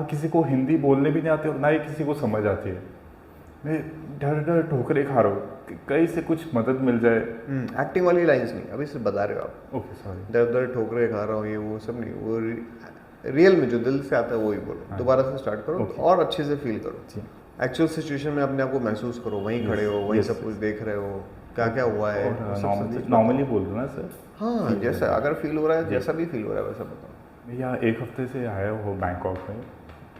किसी को हिंदी बोलने भी नहीं आती और ना ही किसी को समझ आती है। मैं डर डर ठोकरे खा रहा हूँ कि कहीं से कुछ मदद मिल जाए। एक्टिंग वाली लाइंस नहीं, अभी सिर्फ बता रहे हो आप। Okay sorry. दर दर ठोकरे खा रहा हूँ, ये वो सब नहीं, वो रियल में जो दिल से आता है वो ही बोलो। हाँ। दोबारा से स्टार्ट करो Okay. और अच्छे से फील करो। जी। एक्चुअल सिचुएशन में अपने आप को महसूस करो, वहीं Yes, खड़े हो, वहीं yes, सब कुछ yes. देख रहे हो, क्या क्या हुआ है वो और सब सच नॉर्मली बताओ। बोल दो ना सर। हाँ, Feel जैसा हो रहा है। अगर फील हो रहा है, जी। जैसा भी फील हो रहा है वैसा बताओ। भैया 1 हफ्ते से आया हो बैंकॉक में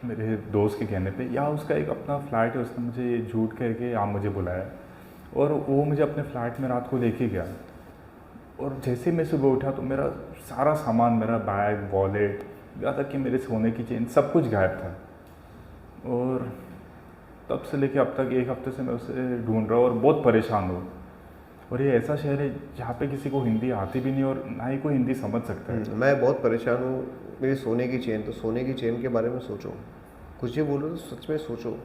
मेरे दोस्त के कहने पे, या उसका एक अपना फ्लैट है, उसने मुझे झूठ कह के यहाँ मुझे बुलाया और वो मुझे अपने फ्लैट में रात को लेके गया। और जैसे मैं सुबह उठा तो मेरा सारा सामान, मेरा बैग, वॉलेट, यहाँ तक कि मेरे सोने की चेन, सब कुछ गायब था। और तब से लेके अब तक 1 हफ्ते से मैं उसे ढूंढ रहा हूँ और बहुत परेशान हूँ। और ये ऐसा शहर है जहाँ पे किसी को हिंदी आती भी नहीं और ना ही कोई हिंदी समझ सकता है। मैं बहुत परेशान हूँ। मेरी सोने की चेन, तो सोने की चेन के बारे में सोचो। कुछ भी बोल रहे हो तो सच में सोचो।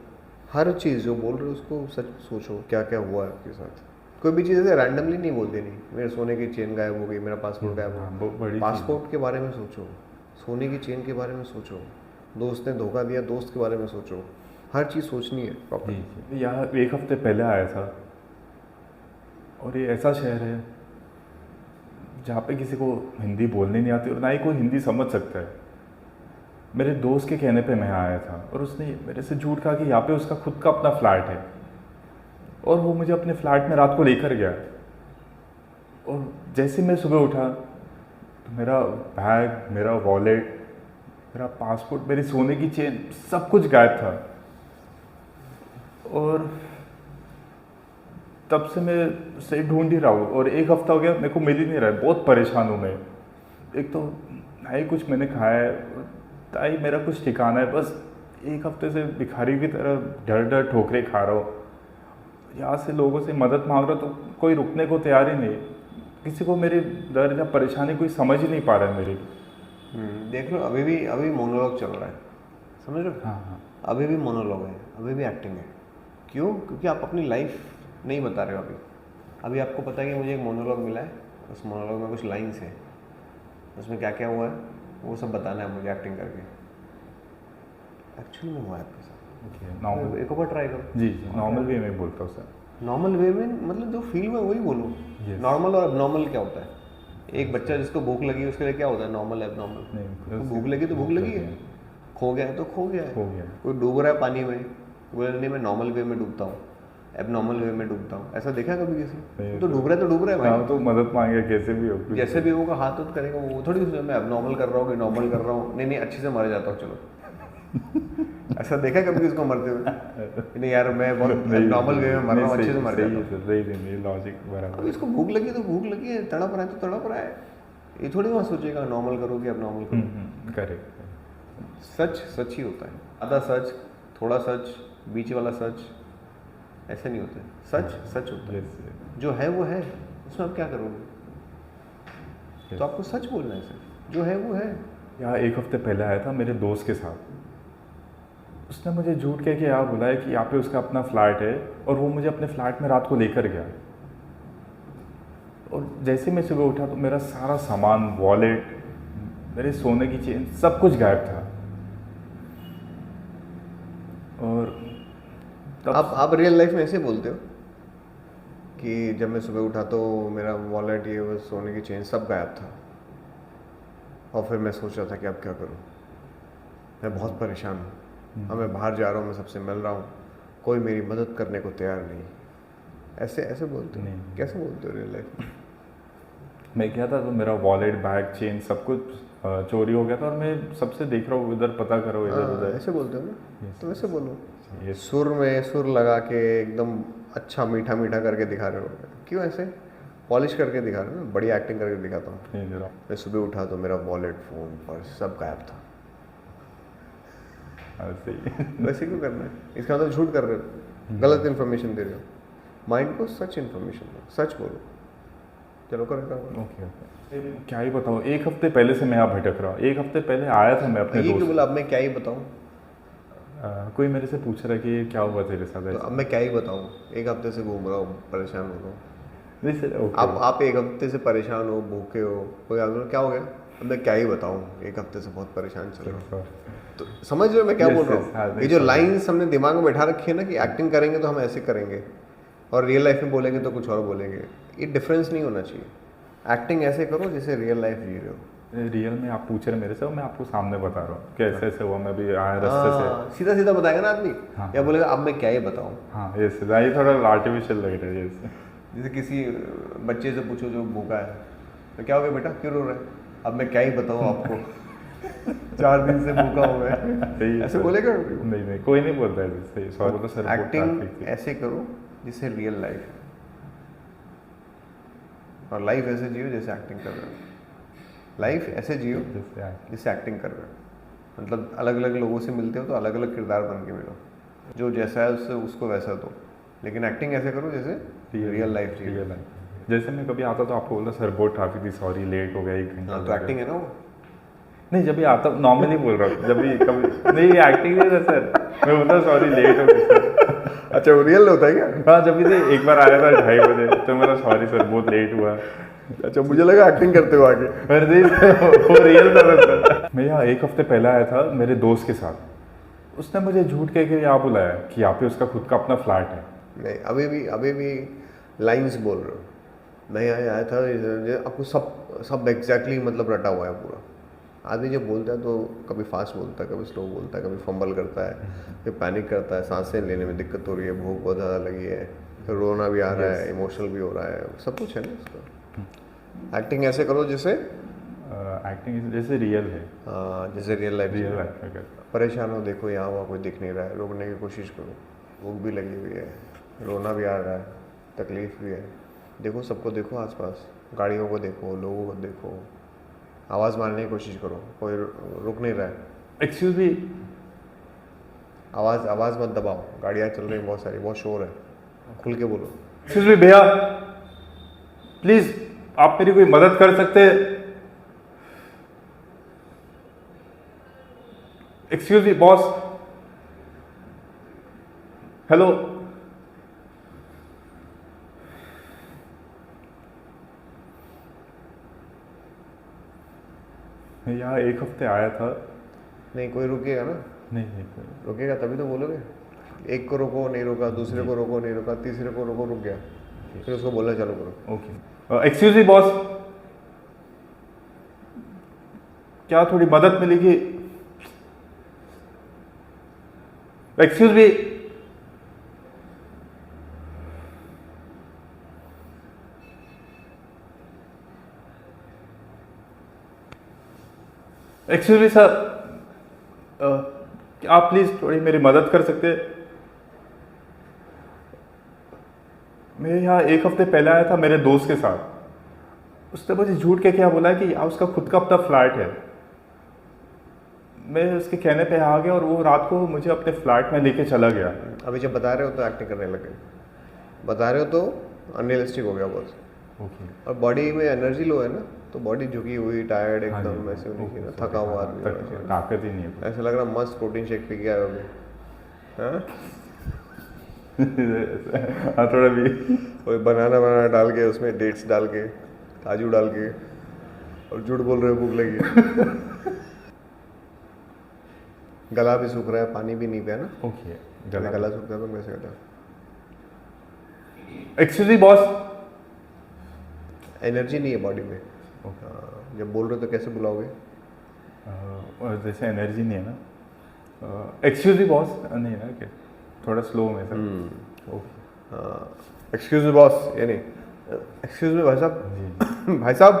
हर चीज़ जो बोल रहे हो उसको सच सोचो, क्या क्या हुआ है आपके साथ। कोई भी चीज़ ऐसे रैंडमली नहीं बोल देनी, मेरे सोने की चेन गायब हो गई, मेरा पासपोर्ट गायब हो बहुत बड़ी गया। चीज़ पासपोर्ट के बारे में सोचो, सोने की चेन के बारे में सोचो, दोस्त ने धोखा दिया दोस्त के बारे में सोचो। हर चीज़ सोचनी है प्रॉपर। जी। यहाँ 1 हफ्ते पहले आया था और ये ऐसा शहर है जहाँ पे किसी को हिंदी बोलने नहीं आती और ना ही कोई हिंदी समझ सकता है। मेरे दोस्त के कहने पे मैं आया था और उसने मेरे से झूठ कहा कि यहाँ पे उसका खुद का अपना फ्लैट है और वो मुझे अपने फ्लैट में रात को लेकर गया। और जैसे मैं सुबह उठा तो मेरा बैग, मेरा वॉलेट, मेरा पासपोर्ट, मेरी सोने की चेन, सब कुछ गायब था। और तब से मैं उसे ढूंढ ही रहा हूँ और 1 हफ्ता हो गया, मेरे को मिल ही नहीं रहा है। बहुत परेशान हूँ मैं। एक तो ना ही कुछ मैंने खाया है, ना ही मेरा कुछ ठिकाना है। बस 1 हफ्ते से भिखारी की तरह डर डर ठोकरे खा रहा हूँ। यहाँ से लोगों से मदद मांग रहा हूँ तो कोई रुकने को तैयार ही नहीं। किसी को मेरी दर्द या परेशानी कोई समझ ही नहीं पा रहा है मेरी। देख लो, अभी मोनोलॉग चल रहा है, समझ रहे हो? हाँ हाँ। अभी भी मोनोलॉग है, अभी भी एक्टिंग है। क्यों? क्योंकि आप अपनी लाइफ नहीं बता रहे हो अभी आपको पता है कि मुझे एक मोनोलॉग मिला है, उस मोनोलॉग में कुछ लाइन्स हैं, उसमें क्या क्या हुआ है वो सब बताना है मुझे एक्टिंग करके। एक्चुअली में हुआ है आपके साथ। नॉर्मल एक बार ट्राई करो। जी जी, नॉर्मल वे में बोलता हूँ सर। नॉर्मल वे में मतलब जो फील में वही बोलो। Yes. नॉर्मल और एबनॉर्मल क्या होता है? एक बच्चा जिसको भूख लगी उसके लिए क्या होता है? Normal, abnormal. नहीं, भूख लगी तो भूख लगी है, खो गया है तो खो गया है। हो गया। कोई डूब रहा है पानी में, बोले नहीं मैं नॉर्मल वे में डूबता हूँ, एबनॉर्मल वे में डूबता हूँ। ऐसा देखा कभी किसी? नहीं, तो डूब रहा है तो डूब रहा है हाँ, भाई। तो मदद मांगे कैसे भी हो, कुछ जैसे भी होगा हाथ तो करेगा, वो थोड़ी सोचा मैं एबनॉर्मल कर रहा हूँ कि नॉर्मल कर रहा हूँ। नहीं अच्छे से मर जाता हूँ चलो। ऐसा देखा कभी किसको मरते हुए? नहीं यार मैं बहुत नॉर्मल वे में मर रहा हूँ, अच्छे से मर जाता हूँ। सही लॉजिक अब बराबर। इसको भूख लगी तो भूख लगी है, तड़प रहा है तो तड़प रहा है। ये थोड़ी वहाँ सोचेगा नॉर्मल करो कि एबनॉर्मल करो। करेक्ट। सच सच ही होता है, आधा सच, थोड़ा सच, बीच वाला सच, ऐसे नहीं होते। सच सच होता है, जो है वो है, उसमें आप क्या करोगे? तो आपको सच बोलना है, सिर्फ जो है वो है। यहाँ 1 हफ्ते पहले आया था मेरे दोस्त के साथ। उसने मुझे झूठ कह के यहाँ बुलाया कि यहाँ पे उसका अपना फ्लैट है और वो मुझे अपने फ्लैट में रात को लेकर गया। और जैसे मैं सुबह उठा तो मेरा सारा सामान, वॉलेट, मेरे सोने की चेन, सब कुछ गायब था। और तब आप रियल लाइफ में ऐसे बोलते हो कि जब मैं सुबह उठा तो मेरा वॉलेट, ये वो, सोने की चेन सब गायब था, और फिर मैं सोच रहा था कि अब क्या करूं, मैं बहुत परेशान हूँ। अब मैं बाहर जा रहा हूँ, मैं सबसे मिल रहा हूँ, कोई मेरी मदद करने को तैयार नहीं। ऐसे ऐसे बोलते हो? नहीं। कैसे बोलते हो रियल लाइफ में? मैं गया था तो मेरा वॉलेट, बैग, चेन सब कुछ चोरी हो गया था और मैं सबसे देख रहा हूँ, इधर पता कर रहा हूँ, इधर उधर। ऐसे बोलते हो ना? तो ऐसे बोलो, ये सुर में सुर लगा के एकदम अच्छा मीठा मीठा करके दिखा रहे हो। क्यों ऐसे पॉलिश करके दिखा रहे हो ना? बड़ी एक्टिंग करके दिखाता हूँ। नहीं दे रहा। मैं सुबह उठा तो मेरा वॉलेट, फोन, पर्स सब गायब था। सही। वैसे क्यों करना है? इसका मतलब झूठ कर रहे हो, गलत इन्फॉर्मेशन दे रहे हो। माइंड को सच इन्फॉर्मेशन दो, सच बोलो। चलो करेगा। ओके। क्या ही बताऊँ, 1 हफ्ते पहले से मैं यहाँ भटक रहा हूँ। 1 हफ्ते पहले आया था मैं अपने ये क्यों दोस्त। बोला? अब मैं क्या ही बताऊँ? कोई मेरे से पूछ रहा है कि क्या हुआ तेरे साथ तो ऐसा। अब मैं क्या ही बताऊँ? 1 हफ्ते से घूम रहा हूँ, परेशान हो रहा हूँ। नहीं सर, ओके। आप 1 हफ्ते से परेशान हो, भूखे हो, कोई आदमी क्या हो गया? अब मैं क्या ही बताऊं, एक हफ्ते से बहुत परेशान चल रहा हूँ। Sure. तो समझ रहे हो मैं क्या Yes, बोल रहा yes, हाँ, हूँ? ये नहीं, जो समझ। लाइंस हमने दिमाग में बैठा रखी है ना कि एक्टिंग करेंगे तो हम ऐसे करेंगे और रियल लाइफ में बोलेंगे तो कुछ और बोलेंगे, ये डिफरेंस नहीं होना चाहिए। एक्टिंग ऐसे करो जैसे रियल लाइफ जी रहे हो। रियल में आप पूछ रहे मेरे से और मैं आपको सामने बता रहा हूँ कैसे ऐसे हुआ, मैं भी आया रास्ते से। हाँ, सीधा सीधा बताएगा ना आदमी, हाँ। या बोलेगा अब मैं क्या ही बताऊँ। हाँ ये सीधा, ये थोड़ा आर्टिफिशियल लग रहा है ये। जैसे किसी बच्चे से पूछो जो भूखा है, तो क्या हो गया बेटा, क्यों रो रहा है? अब मैं क्या ही बताऊँ आपको 4 दिन से भूखा हूँ मैं। सही है ऐसे सर। बोलेगा? नहीं कोई नहीं बोलता है सही, सॉरी तो सर। एक्टिंग ऐसे करो जिससे रियल लाइफ है, और लाइफ ऐसे जियो जैसे एक्टिंग कर रहे हो। लाइफ ऐसे जियो जैसे एक्टिंग कर रहे हो। मतलब अलग अलग लोगों से मिलते हो तो अलग अलग किरदार बन के मिलो, जो जैसा है उससे उसको वैसा दो, लेकिन एक्टिंग ऐसे करो जैसे रियल लाइफ जियो। रियल लाइफ जैसे मैं कभी आता तो आपको बोलता सर बहुत ट्रैफिक थी, सॉरी लेट हो गया 1 घंटा। हाँ, तो एक्टिंग है ना वो। नहीं जब भी आता नॉर्मली बोल रहा हूँ, जब भी कभी नहीं एक्टिंग नहीं था सर, मैं बोलता सॉरी लेट हो गया सर। अच्छा, वो रियल होता है क्या? हाँ जब भी से एक बार आया था 2:30 बजे, तो मेरा सॉरी सर बहुत लेट हुआ। अच्छा, मुझे लगा एक्टिंग करते हो आगे। अरे नहीं वो रियल था सर। मैं यहाँ 1 हफ्ते पहले आया था मेरे दोस्त के साथ, उसने मुझे झूठ कह के यहाँ बुलाया कि यहाँ पे उसका खुद का अपना फ्लैट है। नहीं, अभी भी लाइंस बोल रहे हो। मैं यहाँ आया था, आपको सब एग्जैक्टली मतलब रटा हुआ है पूरा। आदमी जब बोलता है तो कभी फास्ट बोलता है, कभी स्लो बोलता है, कभी फंबल करता है, फिर पैनिक करता है, सांसें लेने में दिक्कत हो रही है, भूख बहुत ज़्यादा लगी है, फिर रोना भी आ रहा है, इमोशनल भी हो रहा है, सब कुछ है ना इसका। एक्टिंग ऐसे करो जैसे एक्टिंग जैसे रियल है। जैसे रियल लाइफ में परेशान हो, देखो यहाँ वहाँ कोई दिख नहीं रहा है, रोकने की कोशिश करो, भूख भी लगी हुई है, रोना भी आ रहा है, तकलीफ भी है, देखो सबको देखो आसपास, गाड़ियों को देखो, लोगों को देखो, आवाज़ मारने की कोशिश करो, कोई रुक नहीं रहा है। Excuse me. आवाज़ मत दबाओ, गाड़ियाँ चल रही हैं बहुत सारी, बहुत शोर है, खुल के बोलो। एक्सक्यूज मी भैया, प्लीज आप मेरी कोई मदद कर सकते हैं? Excuse me boss, hello. मैं यहाँ 1 हफ्ते आया था। नहीं, कोई रुकेगा ना? नहीं रुकेगा तभी तो बोलोगे। एक को रोको, नहीं रोका, दूसरे को रोको, नहीं रोका, तीसरे को रोको, रुक गया, फिर उसको बोलना चालू करो। ओके। एक्सक्यूज मी बॉस, क्या थोड़ी मदद मिलेगी? Excuse me. Excuse me sir, क्या आप प्लीज थोड़ी मेरी मदद कर सकते हैं? मैं यहाँ 1 हफ्ते पहले आया था मेरे दोस्त के साथ, उसने मुझे झूठ के क्या बोला कि यहाँ उसका खुद का अपना फ्लैट है। मैं उसके कहने पे आ गया और वो रात को मुझे अपने फ्लैट में लेके चला गया। अभी जब बता रहे हो तो एक्टिंग करने लगे, बता रहे हो तो अनरियलिस्टिक हो गया बहुत। ओके। और बॉडी में एनर्जी लो है ना, तो बॉडी झुकी हुई, टायर्ड हाँ जी, एकदम वैसे होनी चाहिए ना, ओके, थका हुआ आदमी होना चाहिए। ताकत ही नहीं है। ऐसा लग रहा मस्त प्रोटीन शेक पी के आए होगे। हाँ, हाँ थोड़ा भी। कोई बनाना डाल के, उसमें डेट्स डाल के, काजू डाल के, और झूठ बोल रहे हो भूख लगी है। गला भी सूख रहा है, पानी भी नहीं पिया ना। ओके। गला सूखता है तो कैसे करता? Excuse me boss. एनर्जी नहीं है बॉडी में। जब बोल रहे हो तो कैसे बुलाओगे? जैसे एनर्जी नहीं है ना। एक्सक्यूज मी बॉस नहीं ना, क्या थोड़ा स्लो में sir. Okay. Excuse me boss, ये नहीं, एक्सक्यूज मी भाई साहब। भाई साहब,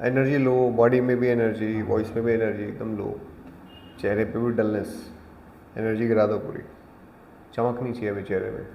एनर्जी लो, बॉडी में भी एनर्जी, वॉइस में भी एनर्जी एकदम लो, चेहरे पे भी डलनेस, एनर्जी गिरा दो पूरी, चमक नहीं चाहिए अभी चेहरे में।